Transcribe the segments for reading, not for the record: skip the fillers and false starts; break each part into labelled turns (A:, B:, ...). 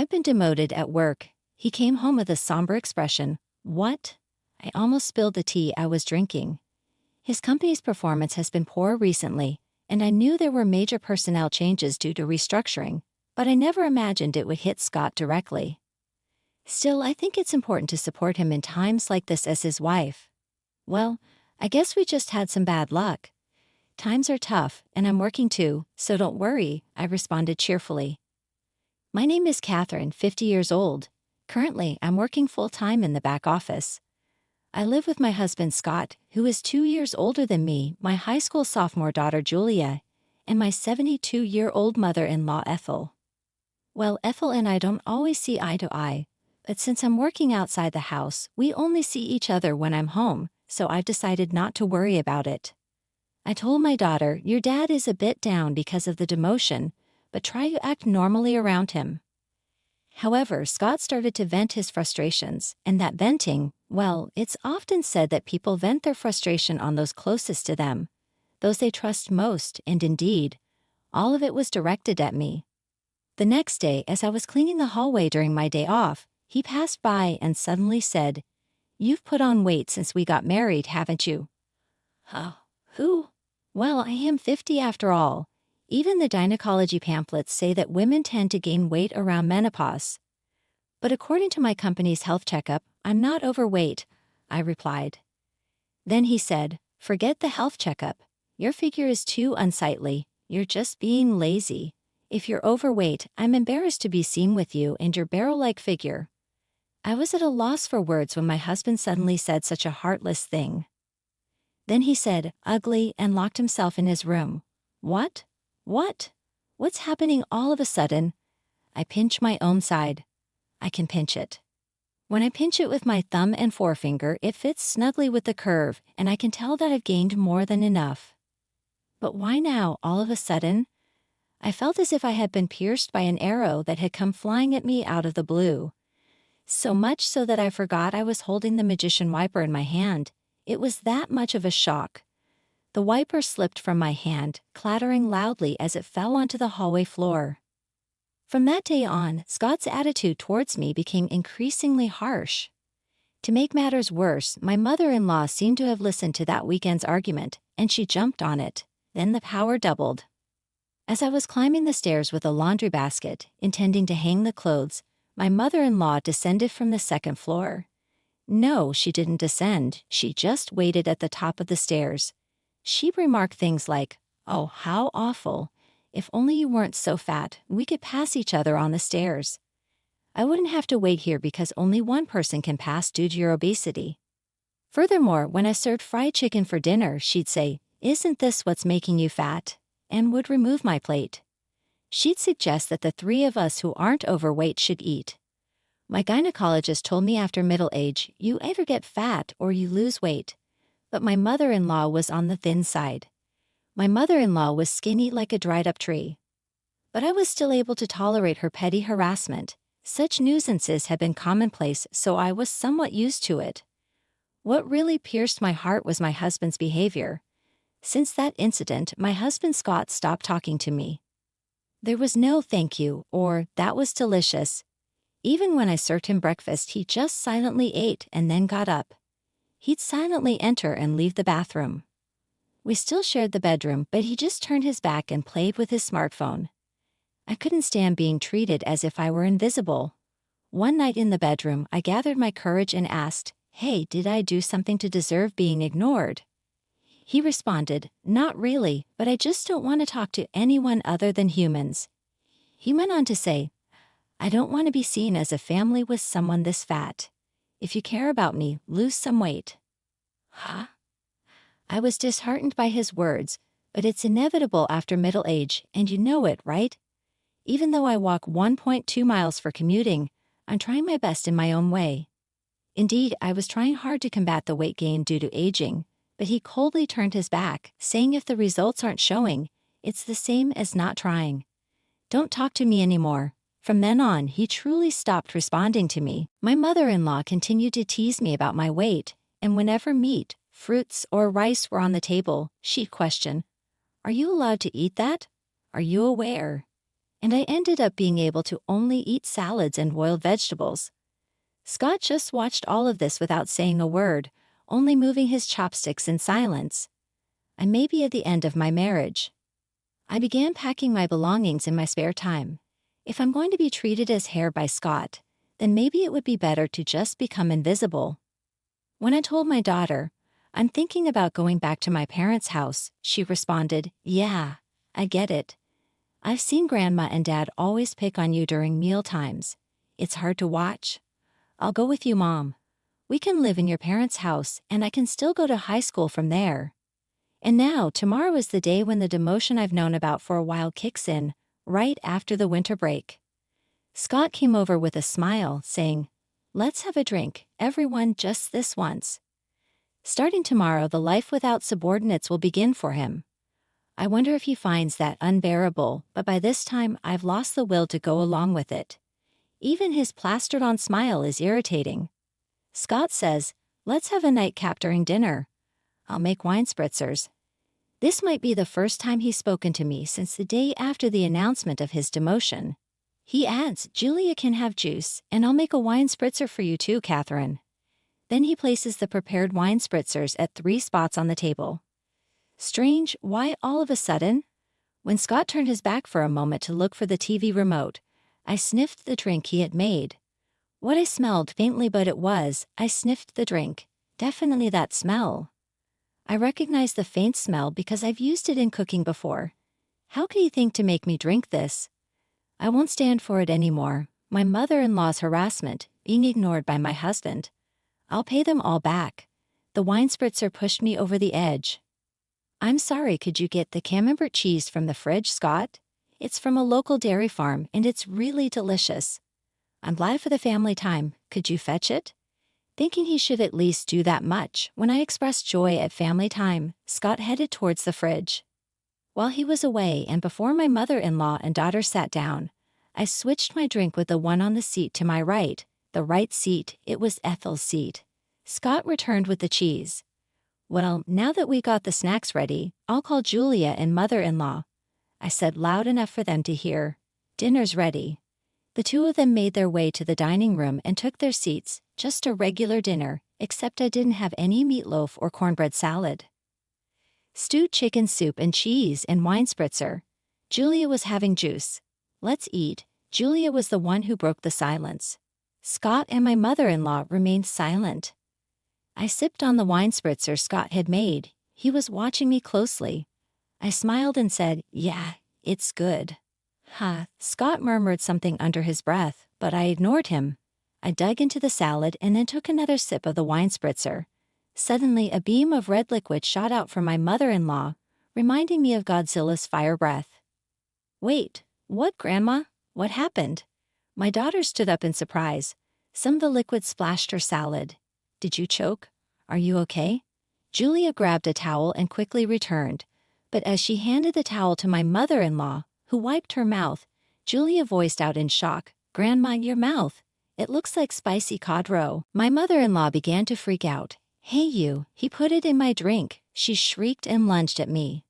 A: I've been demoted at work. He came home with a somber expression. What? I almost spilled the tea I was drinking. His company's performance has been poor recently, and I knew there were major personnel changes due to restructuring, but I never imagined it would hit Scott directly. Still, I think it's important to support him in times like this as his wife. Well, I guess we just had some bad luck. Times are tough, and I'm working too, so don't worry, I responded cheerfully. My name is Catherine, 50 years old. Currently, I'm working full-time in the back office. I live with my husband Scott, who is 2 years older than me, my high school sophomore daughter Julia, and my 72-year-old mother-in-law Ethel. Well, Ethel and I don't always see eye to eye, but since I'm working outside the house, we only see each other when I'm home, so I've decided not to worry about it. I told my daughter, your dad is a bit down because of the demotion, but try to act normally around him. However, Scott started to vent his frustrations, and that venting, well, it's often said that people vent their frustration on those closest to them, those they trust most, and indeed, all of it was directed at me. The next day, as I was cleaning the hallway during my day off, he passed by and suddenly said, "You've put on weight since we got married, haven't you?" Who? Well, I am 50 after all. Even the gynecology pamphlets say that women tend to gain weight around menopause. But according to my company's health checkup, I'm not overweight, I replied. Then he said, forget the health checkup. Your figure is too unsightly. You're just being lazy. If you're overweight, I'm embarrassed to be seen with you and your barrel-like figure. I was at a loss for words when my husband suddenly said such a heartless thing. Then he said, ugly, and locked himself in his room. What? What's happening all of a sudden? I pinch my own side. I can pinch it. When I pinch it with my thumb and forefinger, it fits snugly with the curve, and I can tell that I've gained more than enough. But why now, all of a sudden? I felt as if I had been pierced by an arrow that had come flying at me out of the blue. So much so that I forgot I was holding the magician wiper in my hand. It was that much of a shock. The wiper slipped from my hand, clattering loudly as it fell onto the hallway floor. From that day on, Scott's attitude towards me became increasingly harsh. To make matters worse, my mother-in-law seemed to have listened to that weekend's argument, and she jumped on it. Then the power doubled. As I was climbing the stairs with a laundry basket, intending to hang the clothes, my mother-in-law descended from the second floor. No, she didn't descend, she just waited at the top of the stairs. She'd remark things like, oh, how awful. If only you weren't so fat, we could pass each other on the stairs. I wouldn't have to wait here because only one person can pass due to your obesity. Furthermore, when I served fried chicken for dinner, she'd say, isn't this what's making you fat? And would remove my plate. She'd suggest that the three of us who aren't overweight should eat. My gynecologist told me after middle age, you either get fat or you lose weight. But my mother-in-law was on the thin side. My mother-in-law was skinny like a dried-up tree. But I was still able to tolerate her petty harassment. Such nuisances had been commonplace, so I was somewhat used to it. What really pierced my heart was my husband's behavior. Since that incident, my husband Scott stopped talking to me. There was no thank you or that was delicious. Even when I served him breakfast, he just silently ate and then got up. He'd silently enter and leave the bathroom. We still shared the bedroom, but he just turned his back and played with his smartphone. I couldn't stand being treated as if I were invisible. One night in the bedroom, I gathered my courage and asked, hey, did I do something to deserve being ignored? He responded, not really, but I just don't want to talk to anyone other than humans. He went on to say, I don't want to be seen as a family with someone this fat. If you care about me, lose some weight. Huh? I was disheartened by his words, but it's inevitable after middle age, and you know it, right? Even though I walk 1.2 miles for commuting, I'm trying my best in my own way. Indeed, I was trying hard to combat the weight gain due to aging, but he coldly turned his back, saying if the results aren't showing, it's the same as not trying. Don't talk to me anymore. From then on, he truly stopped responding to me. My mother-in-law continued to tease me about my weight, and whenever meat, fruits, or rice were on the table, she'd question, are you allowed to eat that? Are you aware? and I ended up being able to only eat salads and boiled vegetables. Scott just watched all of this without saying a word, only moving his chopsticks in silence. I may be at the end of my marriage. I began packing my belongings in my spare time. If I'm going to be treated as hair by Scott, then maybe it would be better to just become invisible. When I told my daughter, I'm thinking about going back to my parents' house, she responded, "Yeah, I get it. I've seen Grandma and Dad always pick on you during meal times. It's hard to watch. I'll go with you, Mom. We can live in your parents' house and I can still go to high school from there." And now, tomorrow is the day when the demotion I've known about for a while kicks in, right after the winter break. Scott came over with a smile, saying, "Let's have a drink, everyone, just this once." Starting tomorrow, the life without subordinates will begin for him. I wonder if he finds that unbearable, but by this time I've lost the will to go along with it. Even his plastered-on smile is irritating. Scott says, "Let's have a nightcap during dinner. I'll make wine spritzers." This might be the first time he's spoken to me since the day after the announcement of his demotion. He adds, "Julia can have juice, and I'll make a wine spritzer for you too, Catherine." Then he places the prepared wine spritzers at 3 spots on the table. Strange, why all of a sudden? When Scott turned his back for a moment to look for the TV remote, I sniffed the drink he had made. What I smelled faintly, but I sniffed the drink. Definitely that smell. I recognize the faint smell because I've used it in cooking before. How could he think to make me drink this? I won't stand for it anymore. My mother-in-law's harassment, being ignored by my husband. I'll pay them all back. The wine spritzer pushed me over the edge. "I'm sorry, could you get the camembert cheese from the fridge, Scott? It's from a local dairy farm and it's really delicious. I'm glad for the family time. Could you fetch it?" Thinking he should at least do that much, when I expressed joy at family time, Scott headed towards the fridge. While he was away and before my mother-in-law and daughter sat down, I switched my drink with the one on the seat to my right. The right seat, it was Ethel's seat. Scott returned with the cheese. "Well, now that we got the snacks ready, I'll call Julia and mother-in-law," I said loud enough for them to hear. "Dinner's ready." The two of them made their way to the dining room and took their seats, just a regular dinner, except I didn't have any meatloaf or cornbread salad. Stewed chicken soup and cheese and wine spritzer. Julia was having juice. "Let's eat." Julia was the one who broke the silence. Scott and my mother-in-law remained silent. I sipped on the wine spritzer Scott had made. He was watching me closely. I smiled and said, "Yeah, it's good." "Huh." Scott murmured something under his breath, but I ignored him. I dug into the salad and then took another sip of the wine spritzer. Suddenly, a beam of red liquid shot out from my mother-in-law, reminding me of Godzilla's fire breath. "Wait, what, Grandma? What happened?" My daughter stood up in surprise. Some of the liquid splashed her salad. "Did you choke? Are you okay?" Julia grabbed a towel and quickly returned, but as she handed the towel to my mother-in-law, who wiped her mouth, Julia voiced out in shock, "Grandma, your mouth. It looks like spicy cod roe." My mother-in-law began to freak out. "Hey you, he put it in my drink," she shrieked and lunged at me.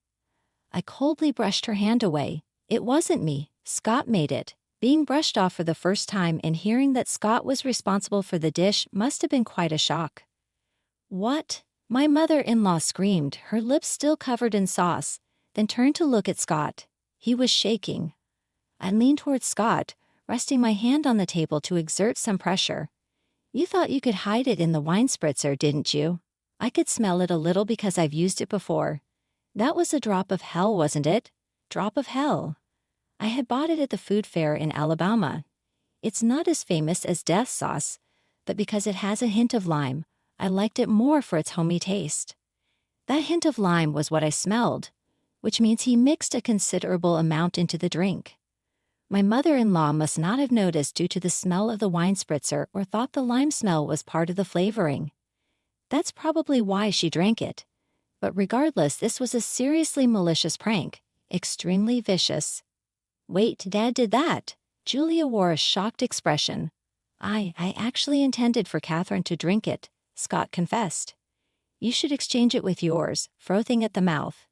A: I coldly brushed her hand away. "It wasn't me. Scott made it." Being brushed off for the first time and hearing that Scott was responsible for the dish must have been quite a shock. "What?" My mother-in-law screamed, her lips still covered in sauce, then turned to look at Scott. He was shaking. I leaned towards Scott, resting my hand on the table to exert some pressure. "You thought you could hide it in the wine spritzer, didn't you?" I could smell it a little because I've used it before. That was a drop of hell, wasn't it? Drop of hell. I had bought it at the food fair in Alabama. It's not as famous as death sauce, but because it has a hint of lime, I liked it more for its homey taste. That hint of lime was what I smelled, which means he mixed a considerable amount into the drink. My mother-in-law must not have noticed due to the smell of the wine spritzer or thought the lime smell was part of the flavoring. That's probably why she drank it. But regardless, this was a seriously malicious prank, extremely vicious. "Wait, Dad did that." Julia wore a shocked expression. I actually intended for Catherine to drink it," Scott confessed. "You should exchange it with yours," frothing at the mouth.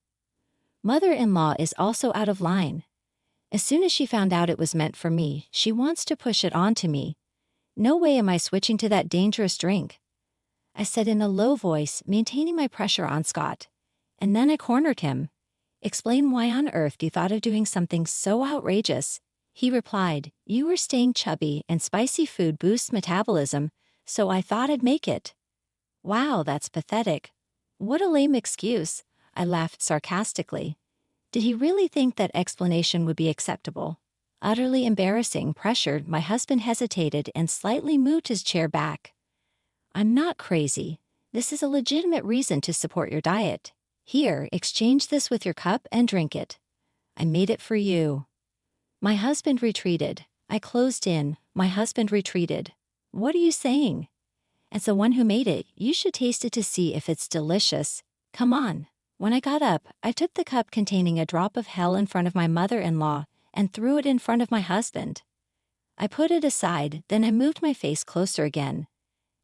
A: Mother-in-law is also out of line. As soon as she found out it was meant for me, she wants to push it onto me. No way am I switching to that dangerous drink, I said in a low voice, maintaining my pressure on Scott. And then I cornered him. Explain why on earth you thought of doing something so outrageous. He replied, you were staying chubby and spicy food boosts metabolism, so I thought I'd make it. Wow, that's pathetic. What a lame excuse, I laughed sarcastically. Did he really think that explanation would be acceptable? Utterly embarrassing, pressured, my husband hesitated and slightly moved his chair back. I'm not crazy. This is a legitimate reason to support your diet. Here, exchange this with your cup and drink it. I made it for you. My husband retreated. I closed in. My husband retreated. What are you saying? As the one who made it, you should taste it to see if it's delicious. Come on. When I got up, I took the cup containing a drop of hell in front of my mother-in-law and threw it in front of my husband. I put it aside, then I moved my face closer again.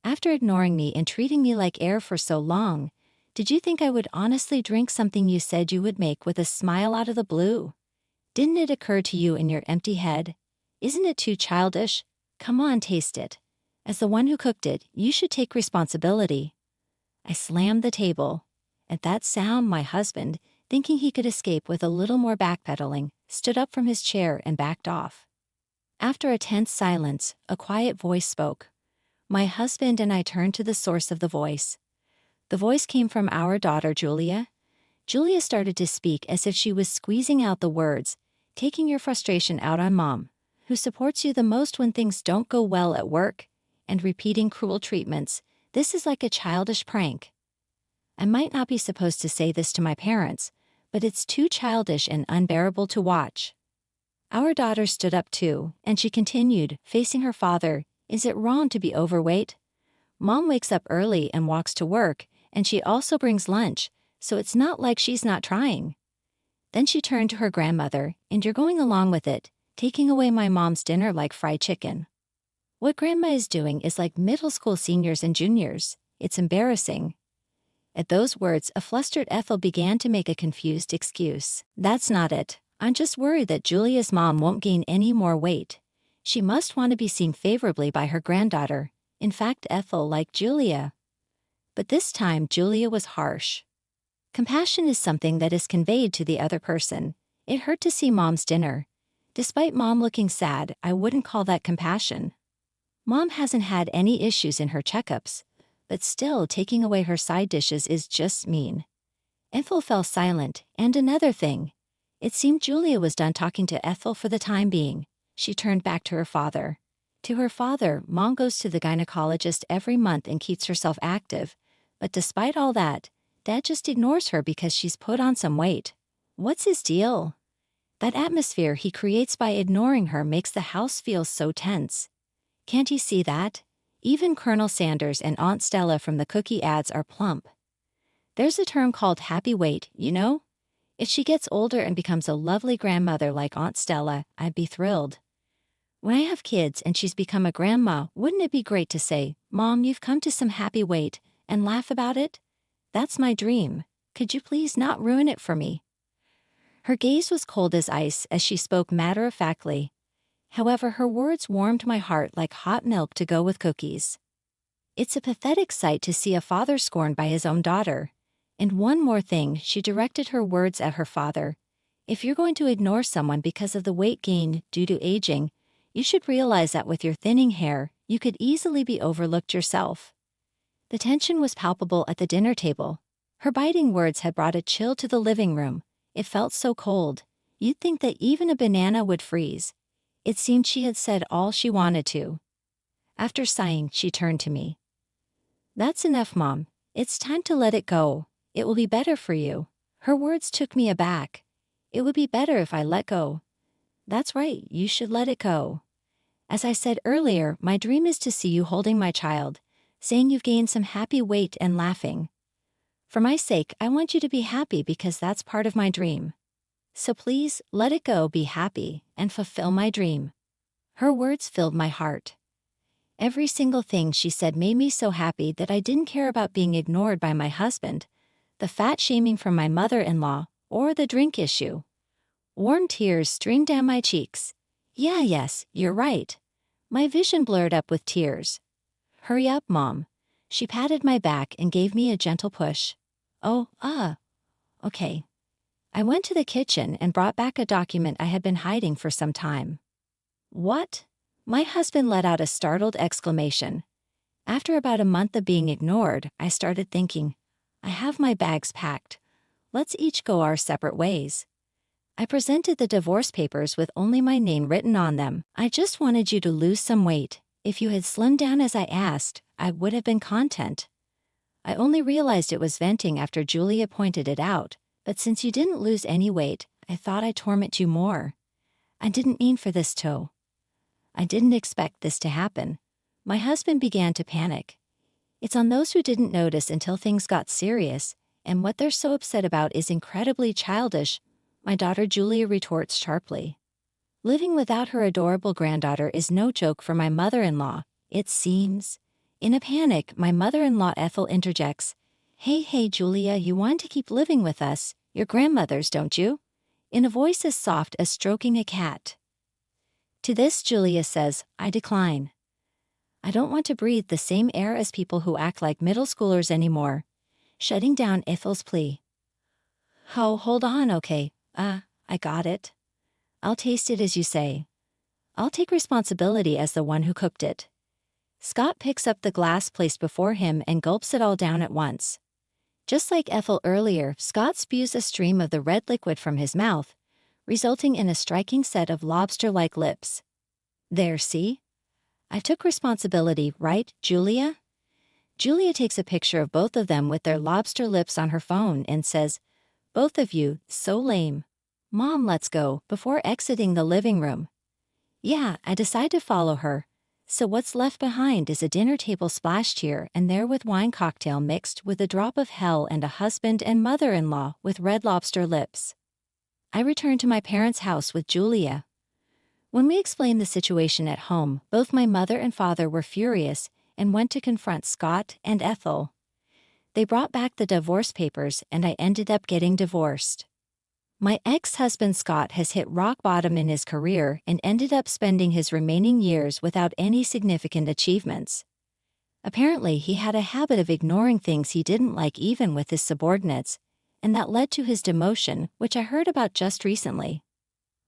A: After ignoring me and treating me like air for so long, did you think I would honestly drink something you said you would make with a smile out of the blue? Didn't it occur to you in your empty head? Isn't it too childish? Come on, taste it. As the one who cooked it, you should take responsibility. I slammed the table. At that sound, my husband, thinking he could escape with a little more backpedaling, stood up from his chair and backed off. After a tense silence, a quiet voice spoke. My husband and I turned to the source of the voice. The voice came from our daughter, Julia. Julia started to speak as if she was squeezing out the words, taking your frustration out on Mom, who supports you the most when things don't go well at work, and repeating cruel treatments. This is like a childish prank. I might not be supposed to say this to my parents, but it's too childish and unbearable to watch. Our daughter stood up too, and she continued, facing her father, is it wrong to be overweight? Mom wakes up early and walks to work, and she also brings lunch, so it's not like she's not trying. Then she turned to her grandmother, and you're going along with it, taking away my mom's dinner like fried chicken. What Grandma is doing is like middle school seniors and juniors. It's embarrassing. At those words, a flustered Ethel began to make a confused excuse. That's not it. I'm just worried that Julia's mom won't gain any more weight. She must want to be seen favorably by her granddaughter. In fact, Ethel liked Julia. But this time, Julia was harsh. Compassion is something that is conveyed to the other person. It hurt to see Mom's dinner. Despite Mom looking sad, I wouldn't call that compassion. Mom hasn't had any issues in her checkups, but still taking away her side dishes is just mean. Ethel fell silent, and another thing. It seemed Julia was done talking to Ethel for the time being. She turned back to her father. To her father, Mom goes to the gynecologist every month and keeps herself active, but despite all that, Dad just ignores her because she's put on some weight. What's his deal? That atmosphere he creates by ignoring her makes the house feel so tense. Can't he see that? Even Colonel Sanders and Aunt Stella from the cookie ads are plump. There's a term called happy weight, you know? If she gets older and becomes a lovely grandmother like Aunt Stella, I'd be thrilled. When I have kids and she's become a grandma, wouldn't it be great to say, Mom, you've come to some happy weight, and laugh about it? That's my dream. Could you please not ruin it for me? Her gaze was cold as ice as she spoke matter-of-factly. However, her words warmed my heart like hot milk to go with cookies. It's a pathetic sight to see a father scorned by his own daughter. And one more thing, she directed her words at her father. If you're going to ignore someone because of the weight gain due to aging, you should realize that with your thinning hair, you could easily be overlooked yourself. The tension was palpable at the dinner table. Her biting words had brought a chill to the living room. It felt so cold. You'd think that even a banana would freeze. It seemed she had said all she wanted to. After sighing, she turned to me. That's enough, Mom. It's time to let it go. It will be better for you. Her words took me aback. It would be better if I let go. That's right, you should let it go. As I said earlier, my dream is to see you holding my child, saying you've gained some happy weight and laughing. For my sake, I want you to be happy because that's part of my dream. So please, let it go, be happy, and fulfill my dream. Her words filled my heart. Every single thing she said made me so happy that I didn't care about being ignored by my husband, the fat shaming from my mother-in-law, or the drink issue. Warm tears streamed down my cheeks. Yes, you're right. My vision blurred up with tears. Hurry up, Mom. She patted my back and gave me a gentle push. Oh, okay. I went to the kitchen and brought back a document I had been hiding for some time. What? My husband let out a startled exclamation. After about a month of being ignored, I started thinking, I have my bags packed. Let's each go our separate ways. I presented the divorce papers with only my name written on them. I just wanted you to lose some weight. If you had slimmed down as I asked, I would have been content. I only realized it was venting after Julia pointed it out, but since you didn't lose any weight, I thought I'd torment you more. I didn't mean for this to. I didn't expect this to happen. My husband began to panic. It's on those who didn't notice until things got serious, and what they're so upset about is incredibly childish, my daughter Julia retorts sharply. Living without her adorable granddaughter is no joke for my mother-in-law, it seems. In a panic, my mother-in-law Ethel interjects, Hey, Julia, you want to keep living with us, your grandmothers, don't you? In a voice as soft as stroking a cat. To this, Julia says, I decline. I don't want to breathe the same air as people who act like middle schoolers anymore, shutting down Ethel's plea. Oh, hold on, okay. I got it. I'll taste it as you say. I'll take responsibility as the one who cooked it. Scott picks up the glass placed before him and gulps it all down at once. Just like Ethel earlier, Scott spews a stream of the red liquid from his mouth, resulting in a striking set of lobster-like lips. There, see? I took responsibility, right, Julia? Julia takes a picture of both of them with their lobster lips on her phone and says, Both of you, so lame. Mom, let's go, before exiting the living room. Yeah, I decide to follow her. So what's left behind is a dinner table splashed here and there with wine cocktail mixed with a drop of hell and a husband and mother-in-law with red lobster lips. I return to my parents' house with Julia. When we explained the situation at home, both my mother and father were furious and went to confront Scott and Ethel. They brought back the divorce papers and I ended up getting divorced. My ex-husband Scott has hit rock bottom in his career and ended up spending his remaining years without any significant achievements. Apparently, he had a habit of ignoring things he didn't like even with his subordinates, and that led to his demotion, which I heard about just recently.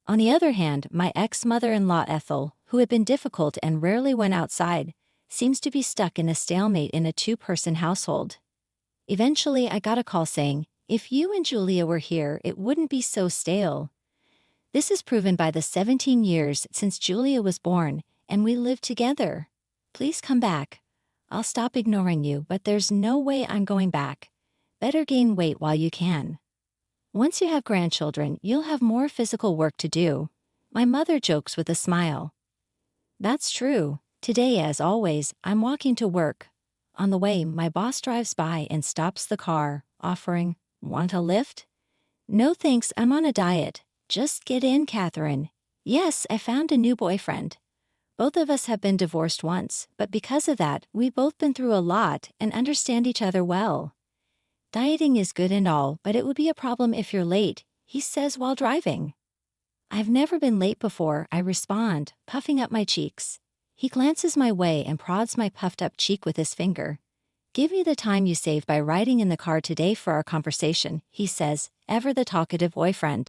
A: On the other hand, my ex-mother-in-law Ethel, who had been difficult and rarely went outside, seems to be stuck in a stalemate in a two-person household. Eventually, I got a call saying, If you and Julia were here, it wouldn't be so stale. This is proven by the 17 years since Julia was born, and we lived together. Please come back. I'll stop ignoring you, but there's no way I'm going back. Better gain weight while you can. Once you have grandchildren, you'll have more physical work to do. My mother jokes with a smile. That's true. Today, as always, I'm walking to work. On the way, my boss drives by and stops the car, offering, Want a lift? No thanks, I'm on a diet. Just get in, Catherine. Yes, I found a new boyfriend. Both of us have been divorced once, but because of that, we've both been through a lot and understand each other well. Dieting is good and all, but it would be a problem if you're late, he says while driving. I've never been late before, I respond, puffing up my cheeks. He glances my way and prods my puffed-up cheek with his finger. Give me the time you saved by riding in the car today for our conversation, he says, ever the talkative boyfriend.